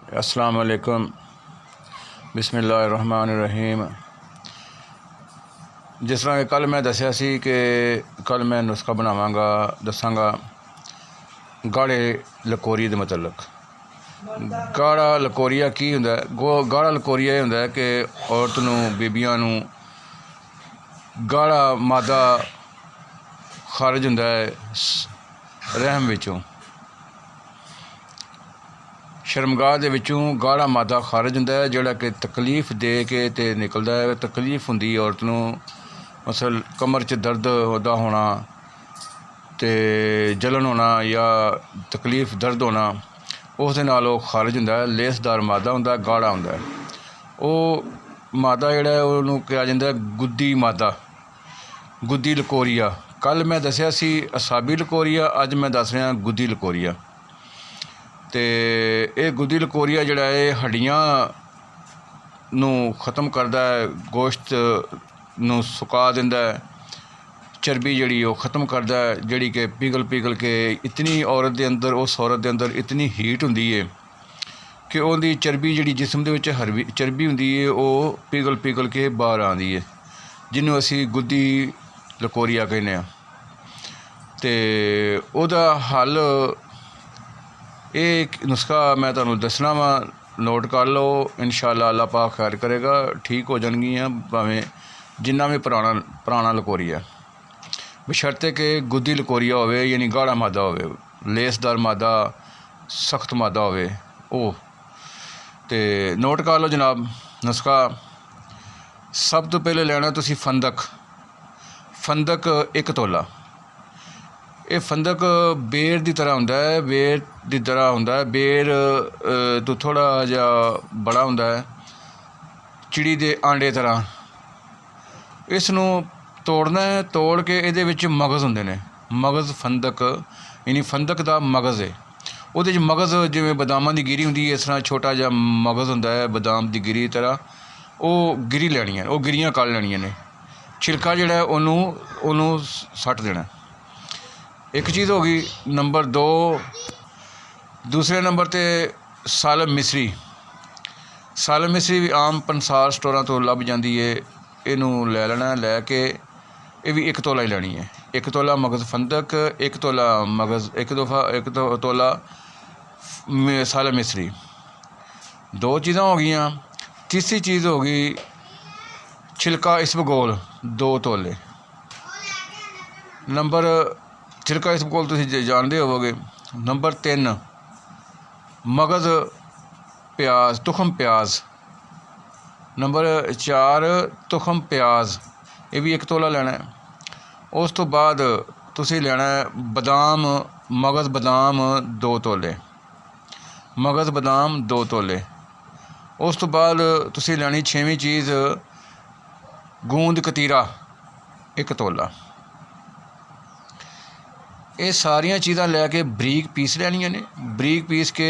अस्सलाम वालेकुम। बिस्मिल्लाहिर्रहमानिर्रहीम। जिस तरह कल मैं दसिया सी कि कल मैं नुस्खा बनावांगा दसांगा गाढ़े लकोरी दे मतलब। गाढ़ा लकोरिया की हुंदा है? गाढ़ा लकोरिया ये हुंदा है कि औरत नूं बीबियां नूं गाढ़ा मादा खारिज हुंदा है रहम विचों, शर्मगाह दे विचों गाढ़ा मादा खारिज हुंदा है जिहड़ा कि तकलीफ दे के ते निकलदा है। तकलीफ हुंदी औरत नूं, मसल कमर च दर्द होदा होना ते जलन होना या तकलीफ दर्द होना, उस दे नाल ओह खारिज हुंदा है। लेसदार मादा हुंदा है, गाढ़ा हुंदा है। ओह मादा जिहड़ा है उहनूं कहा जांदा है गुद्दी मादा, गुद्दी लकोरिया। कल मैं दसिया सी असाबी लकोरिया, अज मैं दस रहा गुद्दी लकोरिया। तो ये गुद्दी लकोरिया जिहड़ा है हड्डियां नूं ख़त्म करदा है, गोश्त नूं सुका दिंदा है, चर्बी जिहड़ी ओह ख़त्म करदा है, जिहड़ी कि पिघल पिघल के इतनी औरत दे अंदर, उस औरत दे अंदर इतनी हीट हुंदी है कि उहदी चर्बी जिहड़ी जिस्म दे विच चर्बी हुंदी है ओह पिघल पिघल के बाहर आंदी है, जिन्हों असी गुद्दी लकोरिया कहने आ। ते ओहदा हल एक नुस्खा मैं तुहानूं दसना वा, नोट कर लो। इंशाअल्लाह अल्लाह पाक खैर करेगा, ठीक हो जाणगियां भावें जिन्ना भी पुराना लकोरिया, बशर्ते कि गुद्दी लकोरिया होवे, यानी गाढ़ा मादा होवे, लेसदार मादा, सख्त मादा होवे ओह। ते नोट कर लो जनाब नुस्खा। सब तो पहले लेना तुसी फंदक 1 तोला। ये फंदक बेर की तरह हुंदा है, बेर की तरह हुंदा है। बेर तो थोड़ा जिहा बड़ा हुंदा है, चिड़ी दे आंडे तरह। इसनूं तोड़ना है, तोड़ के इहदे विच मगज़ हुंदे ने, मगज़ फंदक यानी फंदक दा मगज़ है। उहदे च मगज़ जिवें बदामां दी गिरी हुंदी है, इस तरह छोटा जिहा मगज़ हुंदा है बदाम दी गिरी तरह। ओह गिरी लैणियां, ओह गिरियां कढ लैणियां ने। छिलका जिहड़ा है ओनू सट्ट देना। एक चीज़ हो गई। नंबर 2, दूसरे नंबर ते सालम मिसरी। सालम मिसरी भी आम पंसार स्टोरां तो लभ जाती है। इनू लै लेना, लैके ये भी 1 तोला ही लैनी है। 1 तोला मगज़ फंदक, 1 तोला मगज़, 1 तोला सालम मिसरी। 2 चीज़ां हो गई। तीसरी चीज़ हो गई छिलका इसबगोल 2 तोले। नंबर छिलका इसबगोल तुसीं जानते होवोगे। नंबर 3 मगज़ प्याज, तुखम प्याज। नंबर 4 तुखम प्याज, ये भी 1 तोला लेना है। उस तो बाद तुसीं लेना है बदाम, मगज़ बदाम 2 तोले, मगज़ बदाम 2 तोले। उस तो बाद तुसीं लैनी 6वीं चीज़ गूंद कतीरा 1 तोला। ये सारियां चीज़ां लैके बरीक पीस लैनियां ने। बरीक पीस के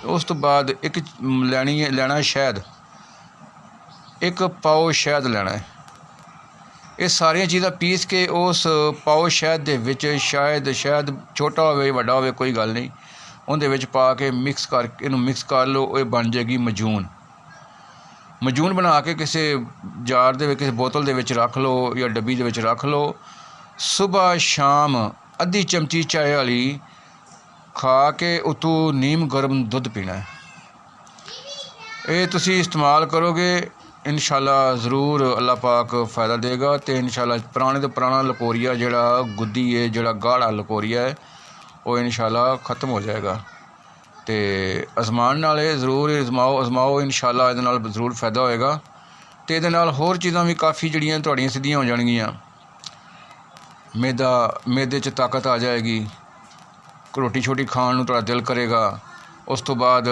उस तो बाद एक लेना है शहद, 1 पाओ शहद लेना है। ये सारियां चीज़ां पीस के उस पाओ शहद दे विच, शायद शहद छोटा होवे वड्डा होवे कोई गल नहीं, उहदे विच पा के मिक्स कर लो। ये बन जाएगी मजून बना के किसी जार दे, किसी बोतल दे विच रख लो या डब्बी दे विच रख लो। सुबह शाम अद्धी चमची चाय वाली खा के उतों नीम गर्म दुध पीना है। ये तुसी इस्तेमाल करोगे इंशाअल्लाह ज़रूर अल्लाह पाक फ़ायदा देगा। तो इंशाअल्लाह पुराने तो पुराना लकोरिया जिहड़ा गुद्दी है, जिहड़ा गाढ़ा लकोरिया है, वो इंशाअल्लाह ख़त्म हो जाएगा। तो आजमान नाल ज़रूर आजमाओ इंशाअल्लाह इहदे नाल ज़रूर फ़ायदा होएगा। तो इहदे नाल होर चीज़ां भी काफ़ी जिहड़ियां तुहाड़ियां सिद्धियां हो जाणगियां। मैदे च ताकत आ जाएगी, रोटी छोटी खाण नूं तुहाड़ा दिल करेगा। उस तो बाद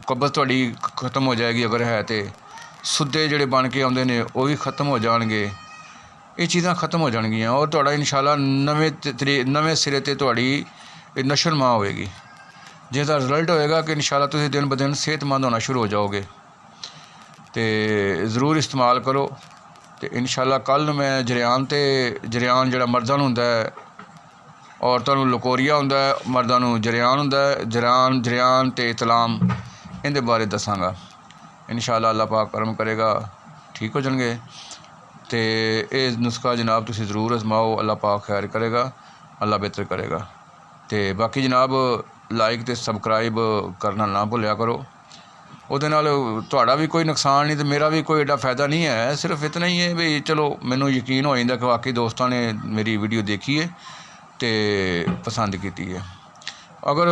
कब्ज़ तुहाड़ी ख़त्म हो जाएगी, अगर है तो सुद्दे जिहड़े बन के आउंदे ने वो भी ख़त्म हो जाणगे। ये चीज़ां ख़त्म हो जाणगियां और तुहाड़ा इंशाअल्लाह नवें सिरे ते तुहाड़ी नशोनुमा होएगी, जिसका रिजल्ट होएगा कि इंशाअल्लाह तुसीं दिन ब दिन सेहतमंद होना शुरू हो जाओगे। तो ज़रूर इस्तेमाल करो। तो इंशाअल्लाह कल मैं जरियान जिहड़ा मर्दां नूं हुंदा है, औरतों नूं लकोरिया हुंदा है, मर्दां नूं जरियान हुंदा है। जरियान ते इतलाम ਇਹਦੇ ਬਾਰੇ ਦੱਸਾਂਗਾ। इंशाअल्लाह अल्लाह पाक करम करेगा ठीक हो जाएंगे। तो ये नुस्खा जनाब तुसी ज़रूर आजमाओ, अल्लाह पाक खैर करेगा, अल्लाह बेहतर करेगा। तो बाकी जनाब लाइक तो सबसक्राइब करना ना भुलिया करो। ਉਹਦੇ ਨਾਲ ਤੁਹਾਡਾ भी कोई नुकसान नहीं तो मेरा भी कोई एडा फ़ायदा नहीं है। सिर्फ इतना ही है भी चलो मैनू यकीन हो जाता कि वाकई दोस्तों ने मेरी वीडियो देखी है तो पसंद की है। अगर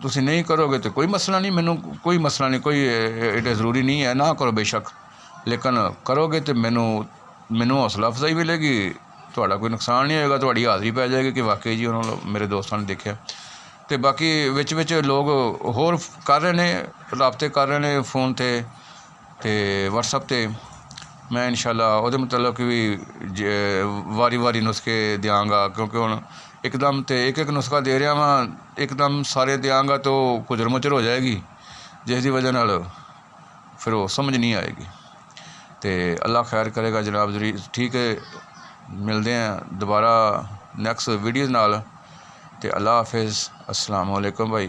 तुसी नहीं करोगे तो कोई मसला नहीं, मैनू कोई मसला नहीं, कोई एडा ज़रूरी नहीं है, ना करो बेशक, लेकिन करोगे तो मैनू हौसला अफजाई मिलेगी, थोड़ा कोई नुकसान नहीं होएगा, थोड़ी हाज़री पै जाएगी कि वाकई जी उन्होंने मेरे दोस्तों ने देखा। तो बाकी विच लोग होर कर रहे हैं, राबते कर रहे हैं फ़ोन ते व्हाट्सएप ते। मैं इंशाअल्लाह उहदे मुतलक भी वारी वारी नुस्खे देंगा, क्योंकि हुण एकदम तो एक नुस्खा दे रहा वहाँ एकदम सारे देंगा तो कुजर मुचर हो जाएगी, जिसकी वजह नाल फिर वो समझ नहीं आएगी। तो अल्लाह खैर करेगा जनाब जी। ठीक है, मिलते हैं दोबारा नैक्सट वीडियो नाल। तो अल्लाह हाफिज़, अस्सलाम वालेकुम भाई।